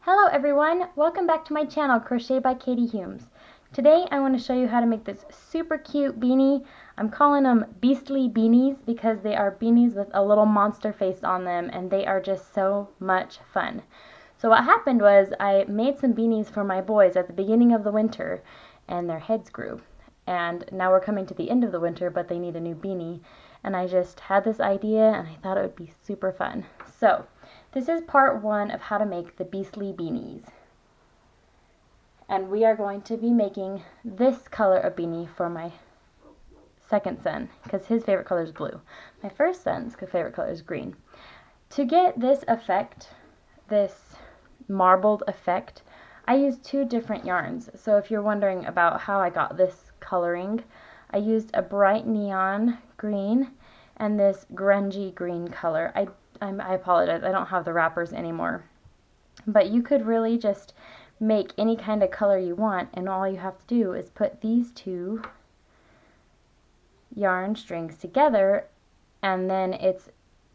Hello everyone, welcome back to my channel, Crochet by Katie Humes. Today I want to show you how to make this super cute beanie. I'm calling them Beastie Beanies because they are beanies with a little monster face on them and they are just so much fun. So what happened was I made some beanies for my boys at the beginning of the winter and their heads grew. And now we're coming to the end of the winter but they need a new beanie. And I just had this idea and I thought it would be super fun. So this is part one of how to make the Beastie Beanies. And we are going to be making this color of beanie for my second son because his favorite color is blue. My first son's favorite color is green. To get this effect, this marbled effect, I used two different yarns. So if you're wondering about how I got this coloring, I used a bright neon green and this grungy green color. I apologize, I don't have the wrappers anymore. But you could really just make any kind of color you want, and all you have to do is put these two yarn strings together, and then it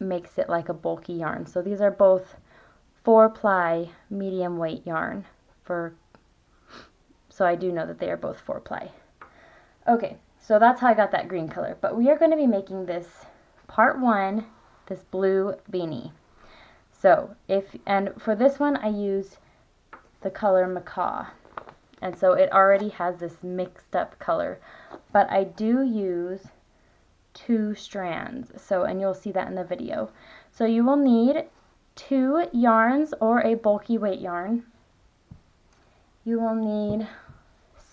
makes it like a bulky yarn. So these are both 4-ply medium weight yarn, so I do know that they are both 4-ply. Okay, so that's how I got that green color. But we are going to be making this part one, this blue beanie. So and for this one I use the color macaw, and so it already has this mixed up color, but I do use two strands, and you'll see that in the video. So you will need 2 yarns or a bulky weight yarn. You will need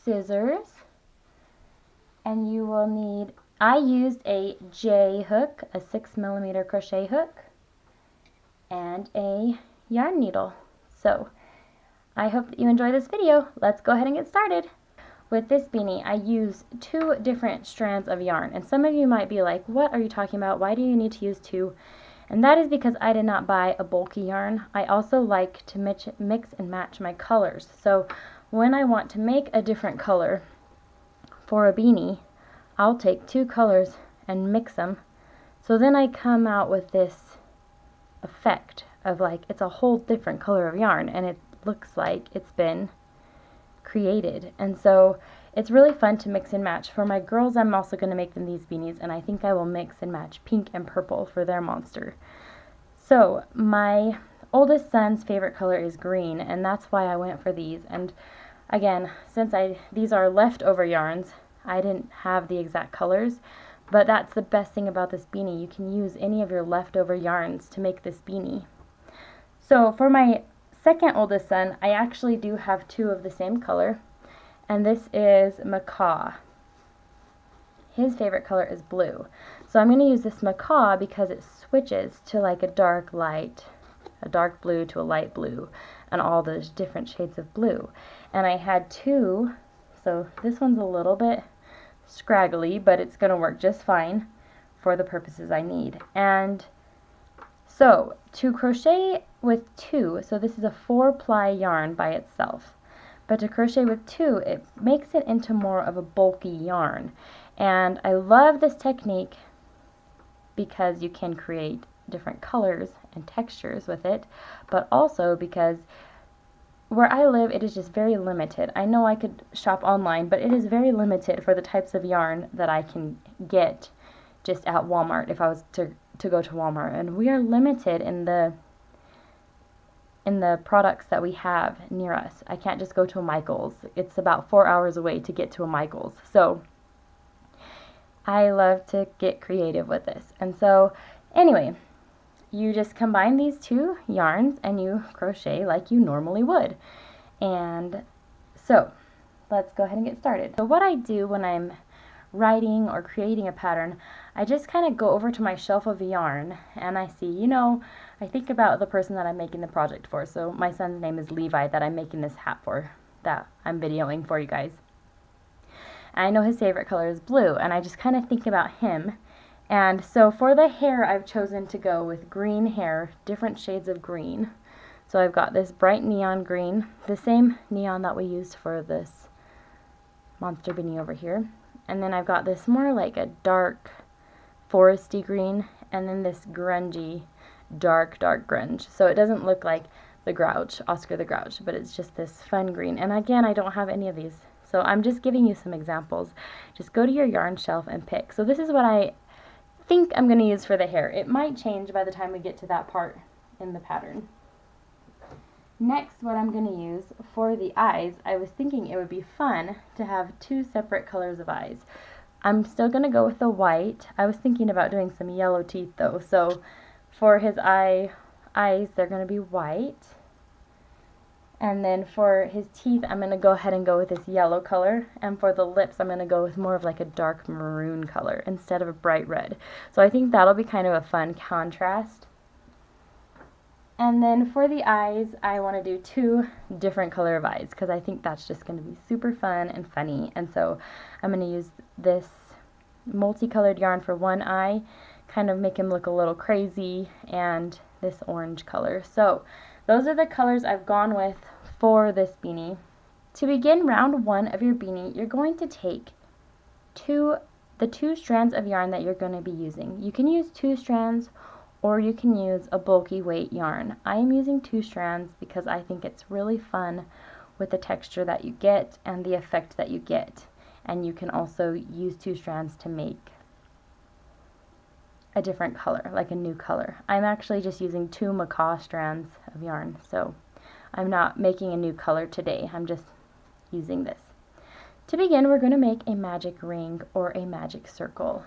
scissors, and you will need, I used a J hook, a 6mm crochet hook, and a yarn needle. So I hope that you enjoy this video. Let's go ahead and get started. With this beanie, I use 2 different strands of yarn, and some of you might be like, what are you talking about? Why do you need to use 2? And that is because I did not buy a bulky yarn. I also like to mix and match my colors. So when I want to make a different color for a beanie, I'll take 2 colors and mix them. So then I come out with this effect of like it's a whole different color of yarn, and it looks like it's been created. And so it's really fun to mix and match. For my girls, I'm also going to make them these beanies, and I think I will mix and match pink and purple for their monster. So my oldest son's favorite color is green, and that's why I went for these. And again, since these are leftover yarns, I didn't have the exact colors, but that's the best thing about this beanie. You can use any of your leftover yarns to make this beanie. So for my second oldest son, I actually do have 2 of the same color, and this is macaw. His favorite color is blue. So I'm going to use this macaw because it switches to like a dark light, a dark blue to a light blue, and all those different shades of blue. And I had 2, so this one's a little bit scraggly, but it's going to work just fine for the purposes I need. And so to crochet with 2, so this is a 4-ply yarn by itself, but to crochet with 2, it makes it into more of a bulky yarn. And I love this technique because you can create different colors and textures with it, but also because where I live, it is just very limited. I know I could shop online, but it is very limited for the types of yarn that I can get just at Walmart if I was to go to Walmart. And we are limited in the products that we have near us. I can't just go to a Michael's. It's about 4 hours away to get to a Michael's. So I love to get creative with this. And so anyway, you just combine these 2 yarns and you crochet like you normally would. And so let's go ahead and get started. So what I do when I'm writing or creating a pattern, I just kind of go over to my shelf of yarn and I see, I think about the person that I'm making the project for. So my son's name is Levi, that I'm making this hat for, that I'm videoing for you guys. And I know his favorite color is blue, and I just kind of think about him. And so for the hair, I've chosen to go with green hair, different shades of green. So I've got this bright neon green, the same neon that we used for this monster beanie over here. And then I've got this more like a dark foresty green, and then this grungy, dark grunge. So it doesn't look like the Grouch, Oscar the Grouch, but it's just this fun green. And again, I don't have any of these, so I'm just giving you some examples. Just go to your yarn shelf and pick. So this is what I think I'm going to use for the hair. It might change by the time we get to that part in the pattern. Next, what I'm going to use for the eyes, I was thinking it would be fun to have two separate colors of eyes. I'm still going to go with the white. I was thinking about doing some yellow teeth though, so for his eyes, they're going to be white. And then for his teeth, I'm going to go ahead and go with this yellow color. And for the lips, I'm going to go with more of like a dark maroon color instead of a bright red. So I think that'll be kind of a fun contrast. And then for the eyes, I want to do two different color of eyes because I think that's just going to be super fun and funny. And so I'm going to use this multicolored yarn for one eye, kind of make him look a little crazy, and this orange color. So those are the colors I've gone with for this beanie. To begin round one of your beanie, you're going to take the two strands of yarn that you're going to be using. You can use 2 strands or you can use a bulky weight yarn. I am using 2 strands because I think it's really fun with the texture that you get and the effect that you get. And you can also use 2 strands to make a different color, like a new color. I'm actually just using 2 macaw strands of yarn, so I'm not making a new color today. I'm just using this. To begin, we're going to make a magic ring or a magic circle.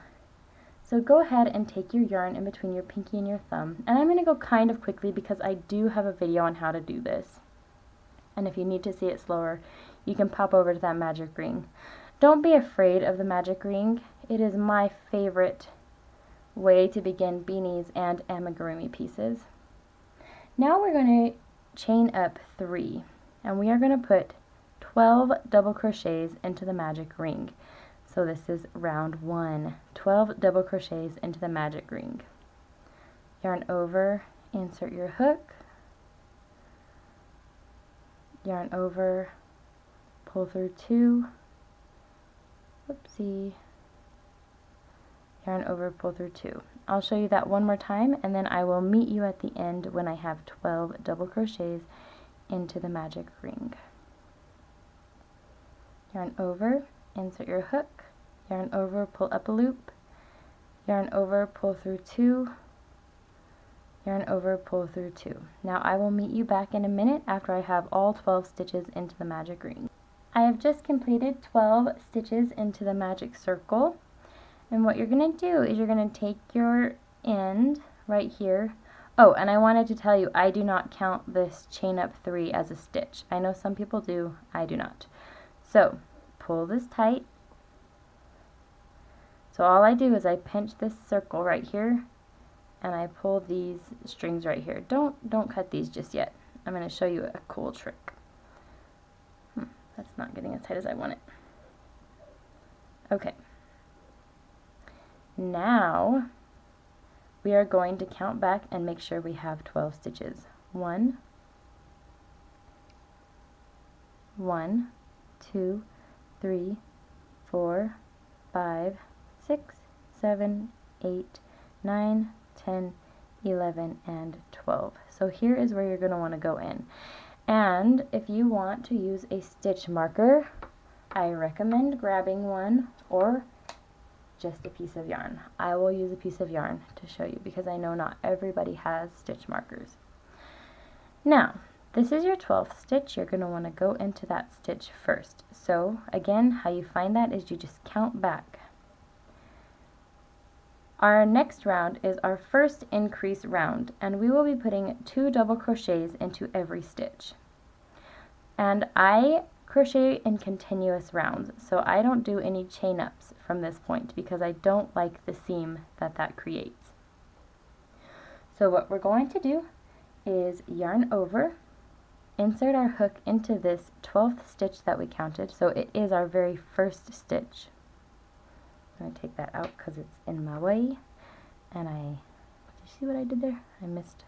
So go ahead and take your yarn in between your pinky and your thumb. And I'm going to go kind of quickly because I do have a video on how to do this. And if you need to see it slower, you can pop over to that magic ring. Don't be afraid of the magic ring. It is my favorite way to begin beanies and amigurumi pieces. Now we're going to chain up 3, and we are going to put 12 double crochets into the magic ring. So this is round 1. 12 double crochets into the magic ring. Yarn over, insert your hook, yarn over, pull through 2, whoopsie, yarn over, pull through 2. I'll show you that one more time, and then I will meet you at the end when I have 12 double crochets into the magic ring. Yarn over, insert your hook, yarn over, pull up a loop, yarn over, pull through 2, yarn over, pull through 2. Now I will meet you back in a minute after I have all 12 stitches into the magic ring. I have just completed 12 stitches into the magic circle. And what you're going to do is you're going to take your end right here. Oh, and I wanted to tell you, I do not count this chain up 3 as a stitch. I know some people do, I do not. So, pull this tight. So all I do is I pinch this circle right here, and I pull these strings right here. Don't cut these just yet. I'm going to show you a cool trick. That's not getting as tight as I want it. Okay. Now we are going to count back and make sure we have 12 stitches. 1, 2, 3, 4, 5, 6, 7, 8, 9, 10, 11, and 12. So here is where you're going to want to go in. And if you want to use a stitch marker, I recommend grabbing one or just a piece of yarn. I will use a piece of yarn to show you because I know not everybody has stitch markers. Now, this is your 12th stitch. You're going to want to go into that stitch first. So again, how you find that is you just count back. Our next round is our first increase round, and we will be putting 2 double crochets into every stitch. And I crochet in continuous rounds, so I don't do any chain ups from this point because I don't like the seam that creates. So what we're going to do is yarn over, insert our hook into this 12th stitch that we counted, so it is our very first stitch. I'm going to take that out because it's in my way, and did you see what I did there? I missed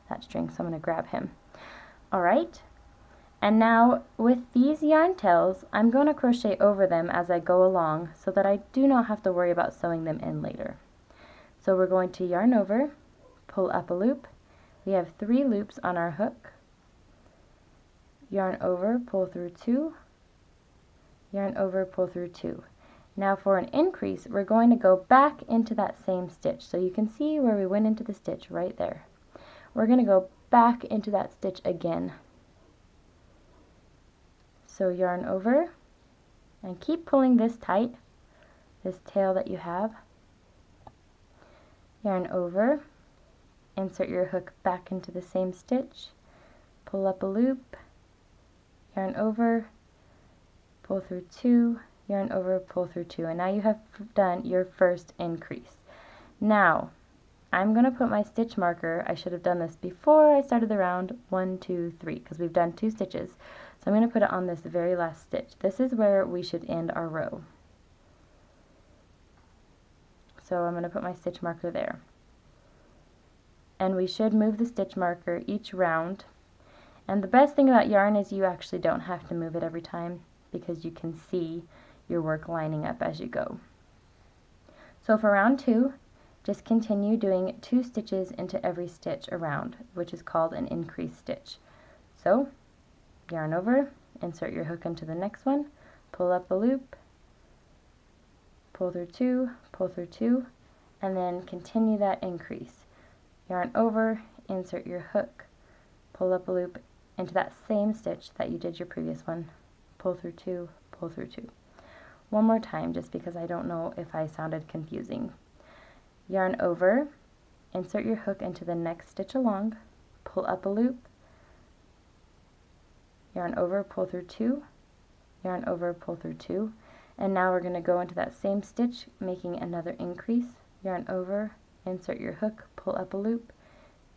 that string, so I'm going to grab him. Alright. And now with these yarn tails, I'm going to crochet over them as I go along so that I do not have to worry about sewing them in later. So we're going to yarn over, pull up a loop. We have 3 loops on our hook. yarn over, pull through 2, yarn over, pull through 2. Now for an increase, we're going to go back into that same stitch. So you can see where we went into the stitch right there. We're going to go back into that stitch again. So yarn over and keep pulling this tight, this tail that you have. Yarn over, insert your hook back into the same stitch, pull up a loop, yarn over, pull through 2, yarn over, pull through 2, and now you have done your first increase. Now I'm going to put my stitch marker, I should have done this before I started the round, 1, 2, 3, because we've done 2 stitches. So I'm going to put it on this very last stitch. This is where we should end our row. So I'm going to put my stitch marker there. And we should move the stitch marker each round. And the best thing about yarn is you actually don't have to move it every time, because you can see your work lining up as you go. So for round 2, just continue doing 2 stitches into every stitch around, which is called an increase stitch. So yarn over, insert your hook into the next one, pull up a loop, pull through 2, and then continue that increase. Yarn over, insert your hook, pull up a loop into that same stitch that you did your previous one, pull through 2, pull through 2. One more time, just because I don't know if I sounded confusing. Yarn over, insert your hook into the next stitch along, pull up a loop, yarn over, pull through 2, yarn over, pull through 2, and now we're going to go into that same stitch, making another increase. Yarn over, insert your hook, pull up a loop,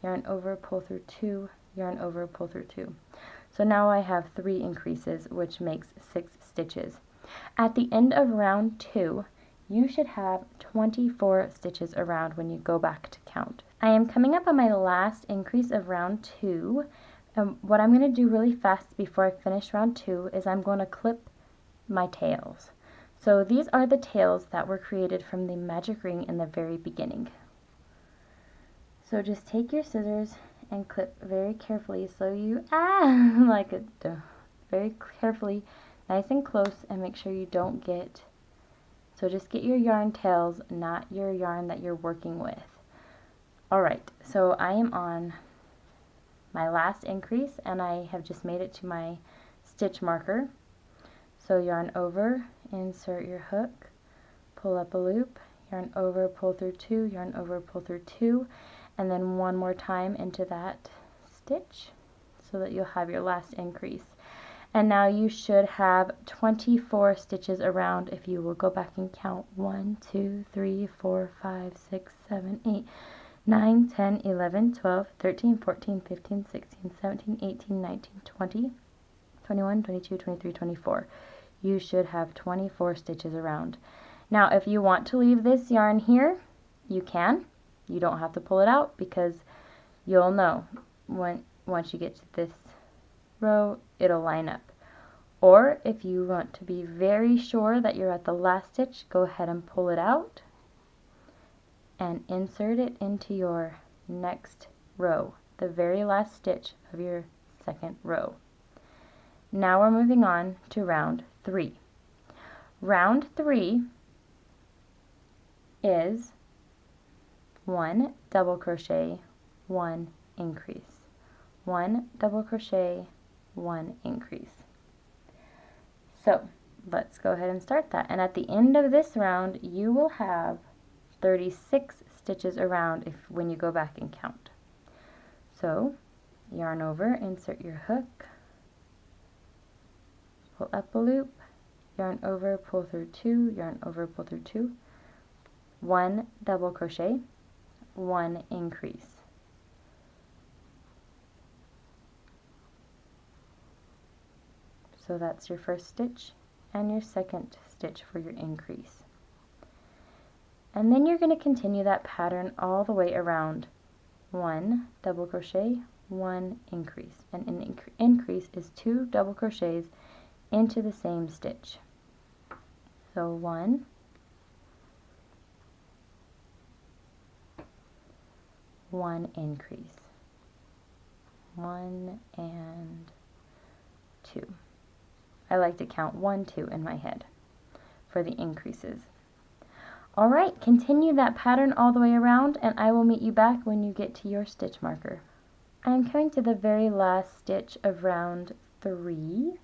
yarn over, pull through 2, yarn over, pull through 2. So now I have 3 increases, which makes 6 stitches. At the end of round 2, you should have 24 stitches around when you go back to count. I am coming up on my last increase of round 2. What I'm going to do really fast before I finish round 2 is I'm going to clip my tails. So these are the tails that were created from the magic ring in the very beginning. So just take your scissors and clip very carefully, so you like it very carefully, nice and close, and make sure you don't get, so just get your yarn tails, not your yarn that you're working with. Alright, so I am on my last increase and I have just made it to my stitch marker. So yarn over, insert your hook, pull up a loop, yarn over, pull through 2, yarn over, pull through 2, and then one more time into that stitch so that you'll have your last increase. And now you should have 24 stitches around if you will go back and count 1, 2, 3, 4, 5, 6, 7, 8, 9, 10, 11, 12, 13, 14, 15, 16, 17, 18, 19, 20, 21, 22, 23, 24. You should have 24 stitches around. Now if you want to leave this yarn here, you can. You don't have to pull it out, because you'll know once you get to this row, it'll line up. Or if you want to be very sure that you're at the last stitch, go ahead and pull it out and insert it into your next row, the very last stitch of your second row. Now we're moving on to round 3. Round 3 is 1 double crochet, 1 increase, 1 double crochet, 1 increase. So let's go ahead and start that. And at the end of this round, you will have 36 stitches around when you go back and count. So yarn over, insert your hook, pull up a loop, yarn over, pull through 2, yarn over, pull through 2, 1 double crochet, 1 increase. So that's your first stitch and your second stitch for your increase. And then you're going to continue that pattern all the way around. 1 double crochet, 1 increase. And an increase is 2 double crochets into the same stitch. So 1, 1 increase, 1 and 2. I like to count 1, 2 in my head for the increases. All right, continue that pattern all the way around, and I will meet you back when you get to your stitch marker. I am coming to the very last stitch of round 3,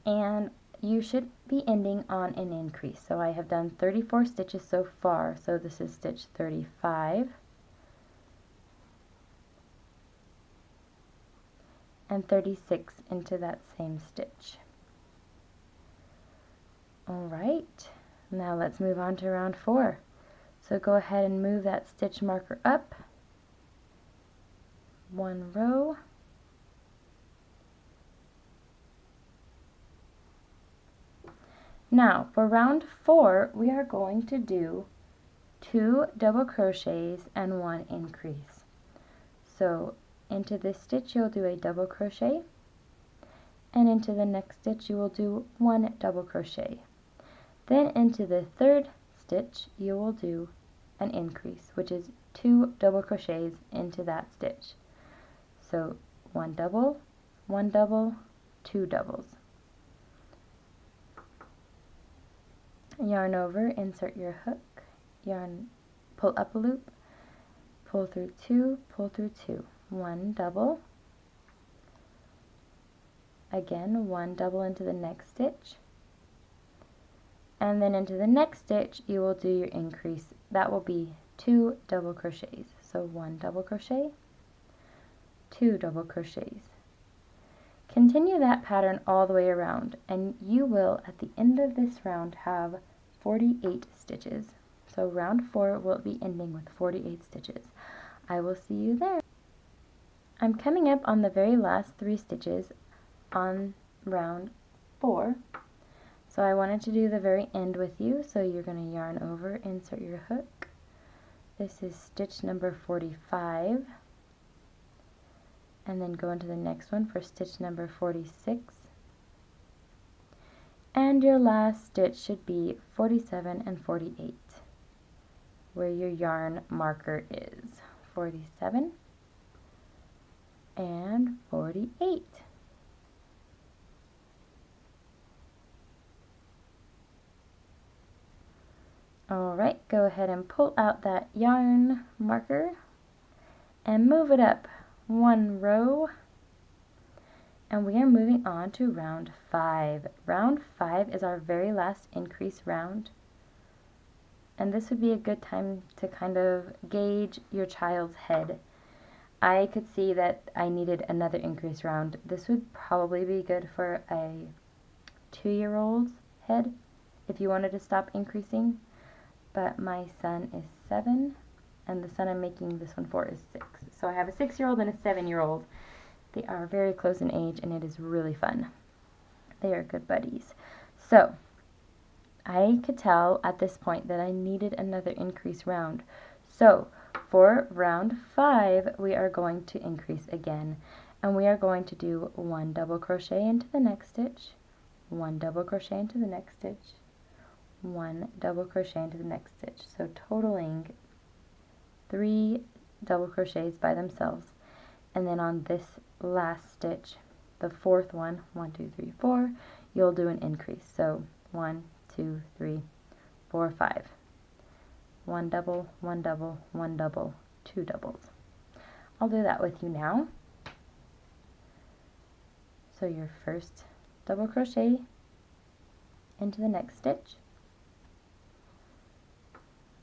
and you should be ending on an increase. So I have done 34 stitches so far, so this is stitch 35. And 36 into that same stitch. Alright, now let's move on to round 4. So go ahead and move that stitch marker up 1 row. Now for round 4 we are going to do 2 double crochets and 1 increase. So into this stitch you'll do a double crochet, and into the next stitch you will do 1 double crochet. Then into the third stitch you will do an increase, which is 2 double crochets into that stitch. So 1 double, 2 doubles. Yarn over, insert your hook, yarn, pull up a loop, pull through 2, pull through 2. 1 double, again 1 double into the next stitch, and then into the next stitch you will do your increase. That will be 2 double crochets. So 1 double crochet, 2 double crochets. Continue that pattern all the way around, and you will at the end of this round have 48 stitches. So round 4 will be ending with 48 stitches. I will see you there. I'm coming up on the very last 3 stitches on round 4. So I wanted to do the very end with you, so you're going to yarn over, insert your hook. This is stitch number 45. And then go into the next one for stitch number 46. And your last stitch should be 47 and 48, where your yarn marker is. 47 and 48. Alright, go ahead and pull out that yarn marker and move it up 1 row, and we are moving on to round 5. Round 5 is our very last increase round, and this would be a good time to kind of gauge your child's head. I could see that I needed another increase round. This would probably be good for a 2-year-old's head if you wanted to stop increasing, but my son is 7, and the son I'm making this one for is 6. So I have a 6-year-old and a 7-year-old. They are very close in age, and it is really fun. They are good buddies. So I could tell at this point that I needed another increase round. So for round 5, we are going to increase again, and we are going to do 1 double crochet into the next stitch, 1 double crochet into the next stitch, 1 double crochet into the next stitch. So totaling 3 double crochets by themselves. And then on this last stitch, the 4th one, 1, 2, 3, 4, you'll do an increase. So 1, 2, 3, 4, 5. 1 double, 1 double, 1 double, 2 doubles. I'll do that with you now. So your first double crochet into the next stitch.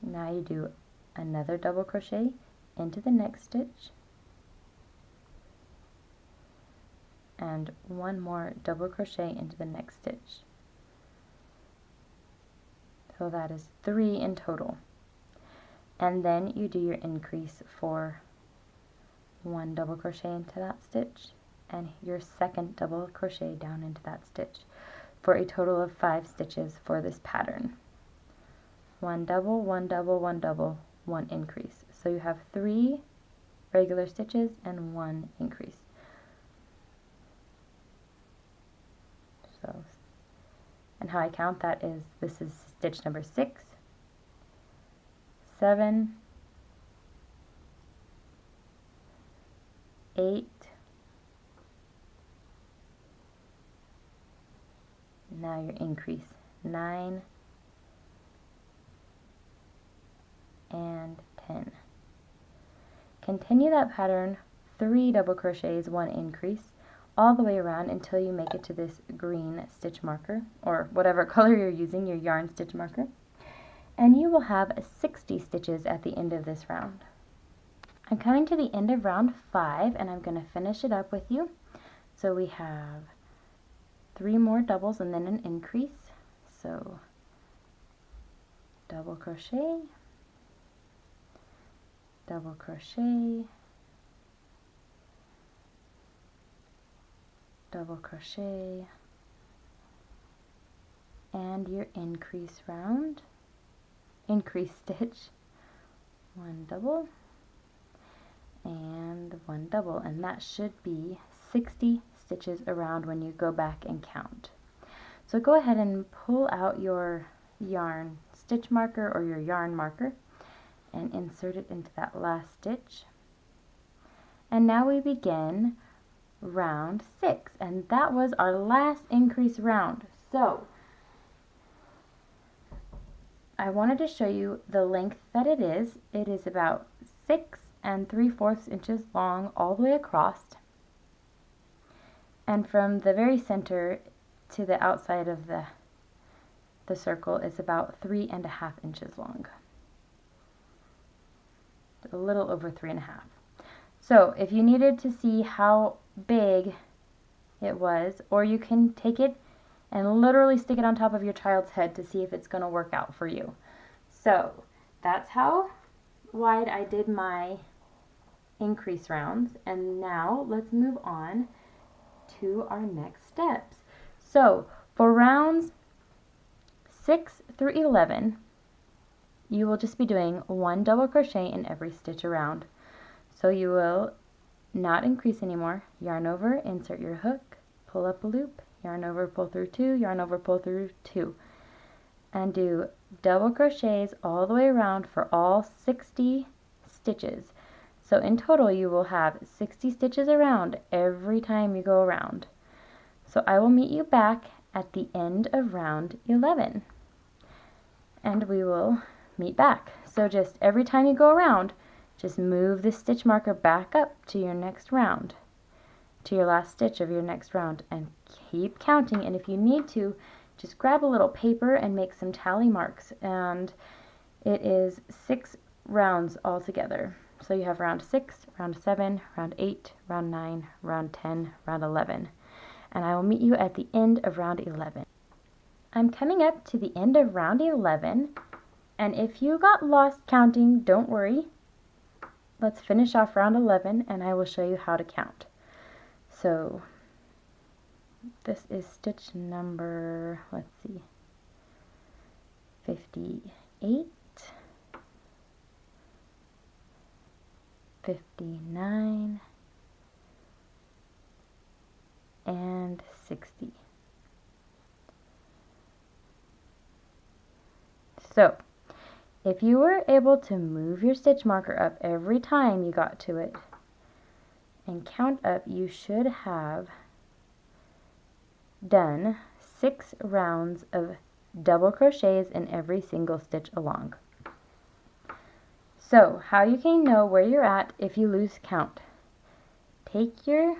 Now you do another double crochet into the next stitch, and 1 more double crochet into the next stitch. So that is 3 in total. And then you do your increase for 1 double crochet into that stitch and your second double crochet down into that stitch for a total of 5 stitches for this pattern. 1 double, 1 double, 1 double, 1 increase. So you have 3 regular stitches and 1 increase. So, and how I count that is, this is stitch number 6, 7, 8, now your increase, 9 and 10. Continue that pattern, 3 double crochets, 1 increase, all the way around until you make it to this green stitch marker, or whatever color you're using, your yarn stitch marker, and you will have 60 stitches at the end of this round. I'm coming to the end of round 5, and I'm going to finish it up with you. So we have 3 more doubles and then an increase. So double crochet, double crochet, double crochet, and your increase round, increase stitch, 1 double and 1 double, and that should be 60 stitches around when you go back and count. So go ahead and pull out your yarn stitch marker or your yarn marker and insert it into that last stitch. And now we begin round 6, and that was our last increase round. So I wanted to show you the length that it is. It is about 6 3/4 inches long all the way across, and from the very center to the outside of the circle is about 3.5 inches long, a little over 3.5. So if you needed to see how big it was, or you can take it and literally stick it on top of your child's head to see if it's going to work out for you. So that's how wide I did my increase rounds, and now let's move on to our next steps. So for rounds 6 through 11, you will just be doing 1 double crochet in every stitch around. So you will not increase anymore. Yarn over, insert your hook, pull up a loop, yarn over, pull through 2, yarn over, pull through 2, and do double crochets all the way around for all 60 stitches. So in total you will have 60 stitches around every time you go around. So I will meet you back at the end of round 11, and we will meet back. So just every time you go around, just move the stitch marker back up to your next round, to your last stitch of your next round, and keep counting. And if you need to, just grab a little paper and make some tally marks. And it is 6 rounds altogether. So you have round 6, round 7, round 8, round 9, round 10, round 11. And I will meet you at the end of round 11. I'm coming up to the end of round 11, and if you got lost counting, don't worry. Let's finish off round 11 and I will show you how to count. So this is stitch number, let's see, 58, 59, and 60. So if you were able to move your stitch marker up every time you got to it and count up, you should have done 6 rounds of double crochets in every single stitch along. So how you can know where you're at if you lose count: take your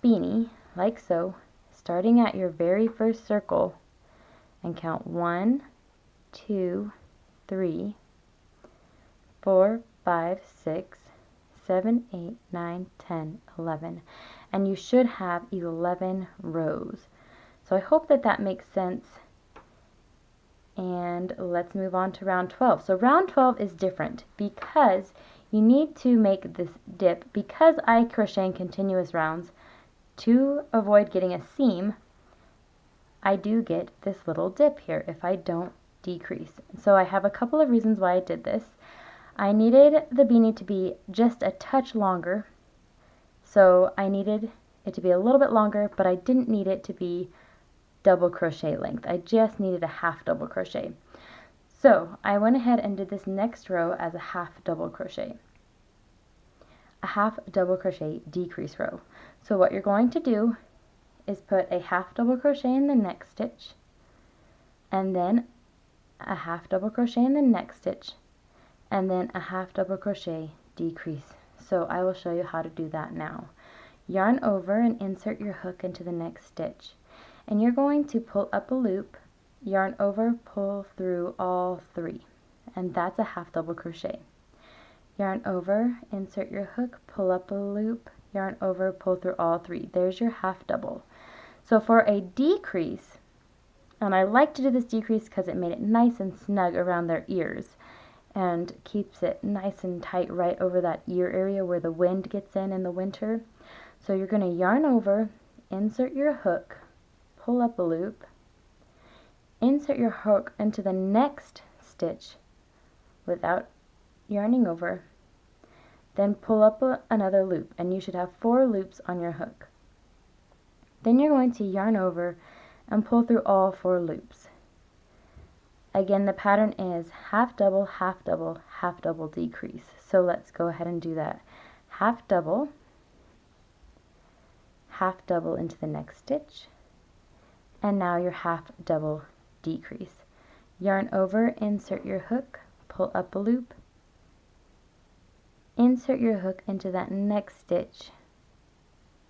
beanie like so, starting at your very first circle, and count 1, 2, 3, 4, 5, 6, 7, 8, 9, 10, 11, and you should have 11 rows. So I hope that that makes sense. And let's move on to round 12. So round 12 is different because you need to make this dip. Because I crochet in continuous rounds, to avoid getting a seam, I do get this little dip here if I don't decrease. So I have a couple of reasons why I did this. I needed the beanie to be just a touch longer, so I needed it to be a little bit longer, but I didn't need it to be double crochet length. I just needed a half double crochet. So I went ahead and did this next row as a half double crochet. A half double crochet decrease row. So what you're going to do is put a half double crochet in the next stitch, and then a half double crochet in the next stitch, and then a half double crochet decrease. So I will show you how to do that now. Yarn over and insert your hook into the next stitch, and you're going to pull up a loop, yarn over, pull through all 3, and that's a half double crochet. Yarn over, insert your hook, pull up a loop, yarn over, pull through all 3. There's your half double. So for a decrease, and I like to do this decrease because it made it nice and snug around their ears and keeps it nice and tight right over that ear area where the wind gets in the winter. So you're going to yarn over, insert your hook, pull up a loop, insert your hook into the next stitch without yarning over, then pull up another loop, and you should have 4 loops on your hook. Then you're going to yarn over and pull through all 4 loops. Again, the pattern is half double, half double, half double decrease. So let's go ahead and do that. Half double into the next stitch, and now your half double decrease. Yarn over, insert your hook, pull up a loop, insert your hook into that next stitch,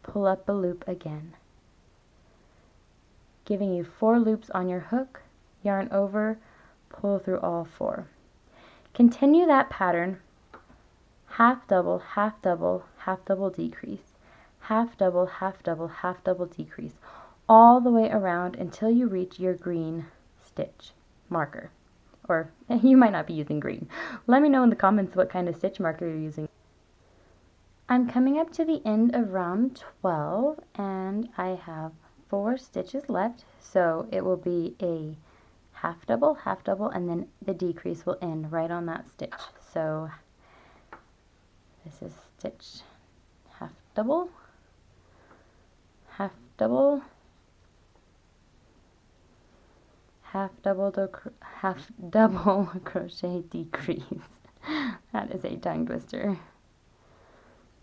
pull up a loop again, giving you 4 loops on your hook, yarn over, pull through all 4. Continue that pattern, half double, half double, half double decrease, half double, half double, half double decrease, all the way around until you reach your green stitch marker. Or you might not be using green. Let me know in the comments what kind of stitch marker you're using. I'm coming up to the end of round 12, and I have 4 stitches left, so it will be a half double, and then the decrease will end right on that stitch. So this is stitch half double, half double, half double crochet decrease. That is a tongue twister.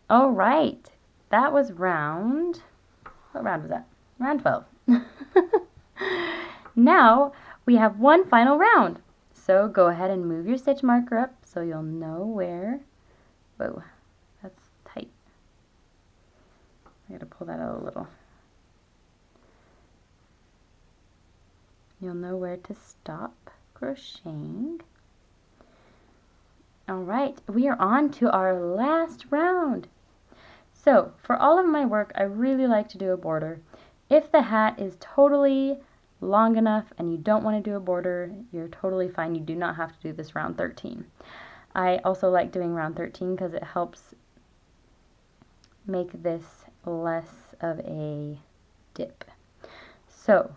All right, that was what round was that? Round 12. Now we have one final round. So go ahead and move your stitch marker up so you'll know where. Whoa, that's tight. I gotta pull that out a little. You'll know where to stop crocheting. All right, we are on to our last round. So for all of my work, I really like to do a border. If the hat is totally long enough and you don't want to do a border, you're totally fine. You do not have to do this round 13. I also like doing round 13 because it helps make this less of a dip. So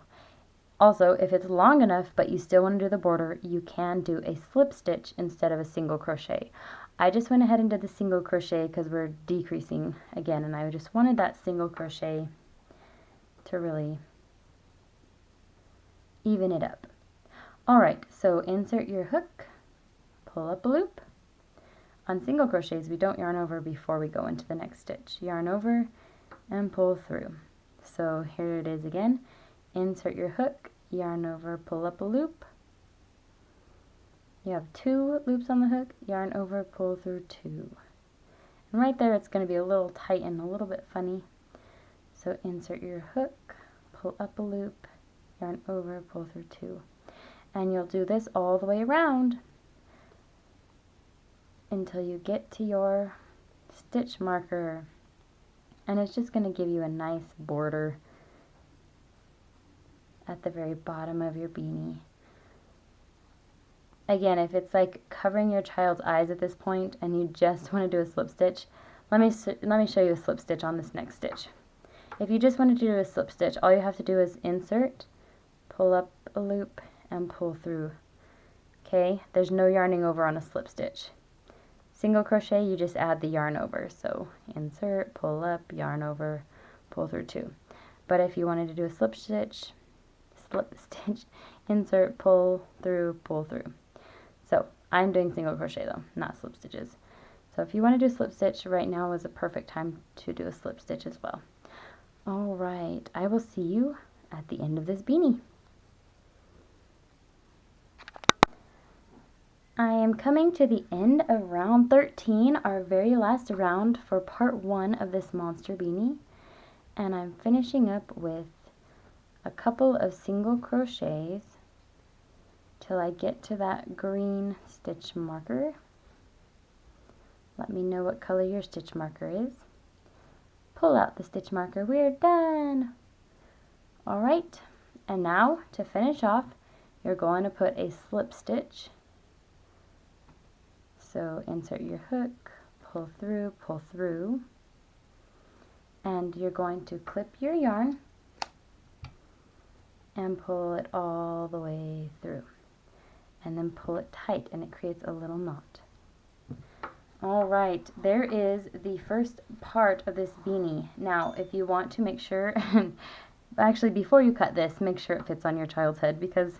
also, if it's long enough but you still want to do the border, you can do a slip stitch instead of a single crochet. I just went ahead and did the single crochet because we're decreasing again, and I just wanted that single crochet to really even it up. Alright, so insert your hook, pull up a loop. On single crochets, we don't yarn over before we go into the next stitch. Yarn over and pull through. So here it is again. Insert your hook, yarn over, pull up a loop. You have 2 loops on the hook, yarn over, pull through 2. And right there it's going to be a little tight and a little bit funny. So insert your hook, pull up a loop, yarn over, pull through 2. And you'll do this all the way around until you get to your stitch marker. And it's just going to give you a nice border at the very bottom of your beanie. Again, if it's like covering your child's eyes at this point and you just want to do a slip stitch, let me show you a slip stitch on this next stitch. If you just wanted to do a slip stitch, all you have to do is insert, pull up a loop, and pull through. Okay, there's no yarning over on a slip stitch. Single crochet, you just add the yarn over. So insert, pull up, yarn over, pull through 2. But if you wanted to do a slip stitch, insert, pull through, pull through. So I'm doing single crochet though, not slip stitches. So if you want to do a slip stitch, right now is a perfect time to do a slip stitch as well. All right, I will see you at the end of this beanie. I am coming to the end of round 13, our very last round for part 1 of this monster beanie. And I'm finishing up with a couple of single crochets till I get to that green stitch marker. Let me know what color your stitch marker is. Pull out the stitch marker. We're done! Alright, and now to finish off, you're going to put a slip stitch. So insert your hook, pull through, and you're going to clip your yarn and pull it all the way through. And then pull it tight and it creates a little knot. Alright, there is the first part of this beanie. Now, if you want to make sure, actually before you cut this, make sure it fits on your child's head, because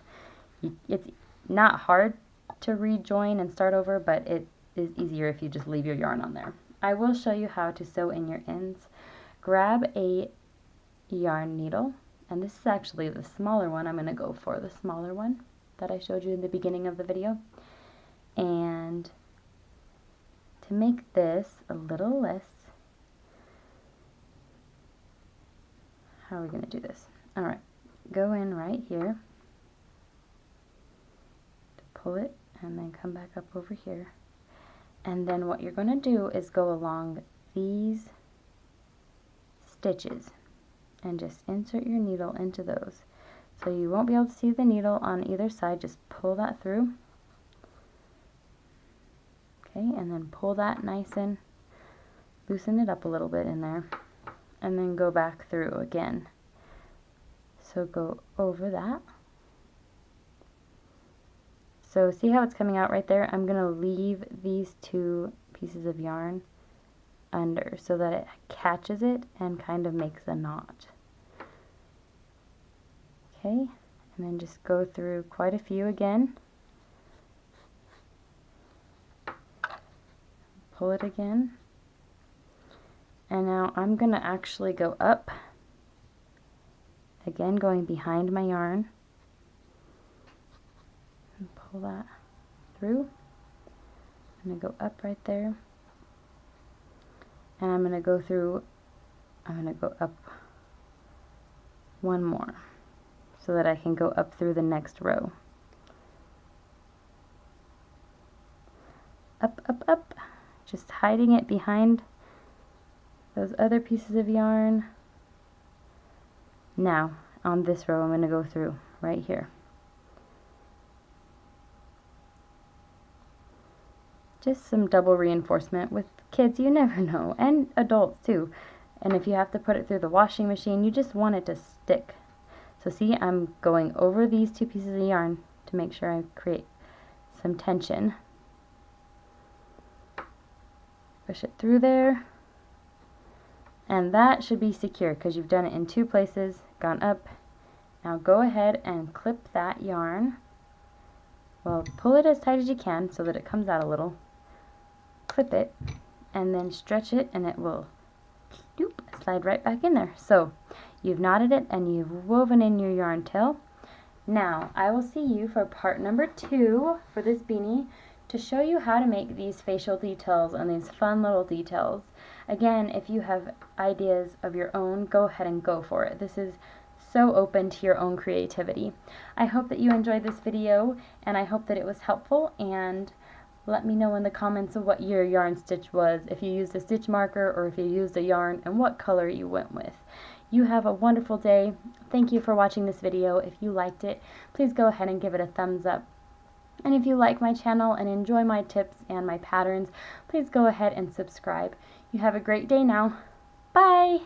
it's not hard to rejoin and start over, but it is easier if you just leave your yarn on there. I will show you how to sew in your ends. Grab a yarn needle, and this is actually the smaller one. I'm going to go for the smaller one that I showed you in the beginning of the video. And to make this a little less, how are we going to do this? Alright, go in right here, pull it, and then come back up over here. And then what you're going to do is go along these stitches and just insert your needle into those. So you won't be able to see the needle on either side, just pull that through. Okay, and then pull that nice and loosen it up a little bit in there, and then go back through again. So go over that. So see how it's coming out right there? I'm going to leave these two pieces of yarn under so that it catches it and kind of makes a knot. Okay, and then just go through quite a few again. Pull it again. And now I'm going to actually go up, again going behind my yarn, and pull that through. I'm going to go up right there, and I'm going to go through, I'm going to go up one more so that I can go up through the next row. Up, up, up, just hiding it behind those other pieces of yarn. Now on this row I'm going to go through right here. Just some double reinforcement. With kids, you never know, and adults too. And if you have to put it through the washing machine, you just want it to stick. So see, I'm going over these two pieces of yarn to make sure I create some tension. Push it through there. And that should be secure because you've done it in two places, gone up. Now go ahead and clip that yarn. Well, pull it as tight as you can so that it comes out a little. Clip it and then stretch it, and it will slide right back in there. So you've knotted it and you've woven in your yarn tail. Now I will see you for part number 2 for this beanie, to show you how to make these facial details and these fun little details. Again, if you have ideas of your own, go ahead and go for it. This is so open to your own creativity. I hope that you enjoyed this video, and I hope that it was helpful, and let me know in the comments of what your yarn stitch was, if you used a stitch marker or if you used a yarn, and what color you went with. You have a wonderful day. Thank you for watching this video. If you liked it, please go ahead and give it a thumbs up. And if you like my channel and enjoy my tips and my patterns, please go ahead and subscribe. You have a great day now. Bye!